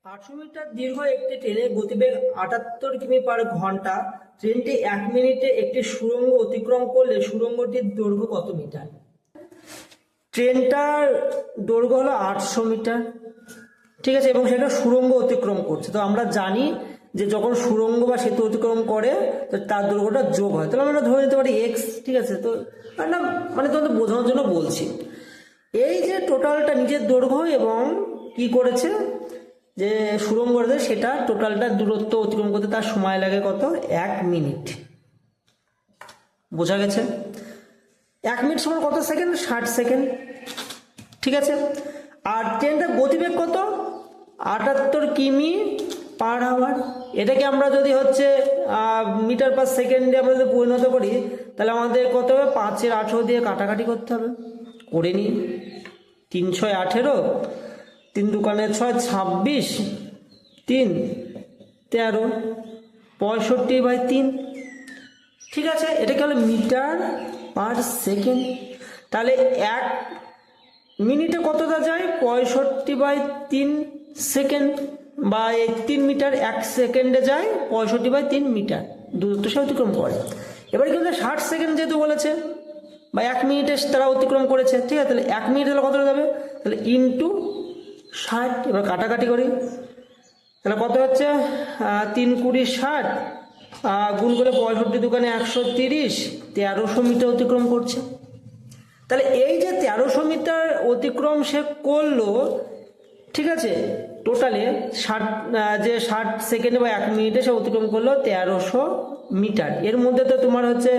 800 metre দীর্ঘ একটি ট্রেনের গতিবেগ 78 কিমি পার ঘন্টা। ট্রেনটি 1 মিনিটে একটি সুড়ঙ্গ অতিক্রম করলে সুড়ঙ্গটির দৈর্ঘ্য কত মিটার? ট্রেনটার দৈর্ঘ্য হলো 800 মিটার, ঠিক আছে, এবং সেটা সুড়ঙ্গ অতিক্রম করছে। তো আমরা জানি যে যখন সুড়ঙ্গ বা সেতু অতিক্রম করে তো তার দৈর্ঘ্যটা যোগ হয়, তাহলে আমরা ধরে নিতে পারি এক্স, ঠিক আছে। তো না মানে তোমাদের বোঝানোর জন্য বলছি, এই যে টোটালটা নিজের দৈর্ঘ্য এবং কি করেছে যে সুড়ঙ্গ করেছে সেটা টোটালটা দূরত্ব অতিক্রম করতে তার সময় লাগে কত? 1 মিনিট। বোঝা গেছে? 1 মিনিট সমান কত সেকেন্ড? 60 সেকেন্ড, ঠিক আছে। আর ট্রেনটার গতিবেগ কত? 78 কিমি পার আওয়ার। এটাকে আমরা যদি হচ্ছে মিটার পার সেকেন্ডে আমরা যদি পরিণত করি তাহলে আমাদের কত হবে? 5-এর 18 দিয়ে কাটাকাটি করতে হবে, করে নিই। 3 × 6 = 18, 3 × 2 = 6, 26, 3 = 13, 65/3, ঠিক আছে। এটাকে হলো মিটার পার সেকেন্ড। তাহলে 1 মিনিটে কতটা যায়? 65/3 সেকেন্ড, বা 3 মিটার 1 সেকেন্ডে যায় 65/3 মিটার দূরত্ব সে অতিক্রম করে। এবার কিন্তু 60 সেকেন্ড যেহেতু বলেছে বা 1 মিনিটে তারা অতিক্রম করেছে, ঠিক আছে। তাহলে 1 মিনিট হলে কতটা যাবে? তাহলে ইন্টু 60। এবার কাটাকাটি করি, তাহলে কত হচ্ছে? 3 × 20 = 60, গুণ করে 65 দোকানে 130, 1300 মিটার অতিক্রম করছে। তাহলে এই যে 1300 মিটার অতিক্রম সে করলো, ঠিক আছে, টোটালে 60 সেকেন্ডে বা 1 মিনিটে সে অতিক্রম করলো 1300 মিটার। এর মধ্যে তো তোমার হচ্ছে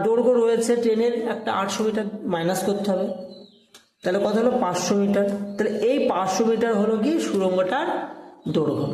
দৈর্ঘ্য রয়েছে ট্রেনের একটা 800 মিটার মাইনাস করতে হবে, তাহলে কত হলো? 500 মিটার। তাহলে এই 500 মিটার হলো কি সুড়ঙ্গটার দৈর্ঘ্য।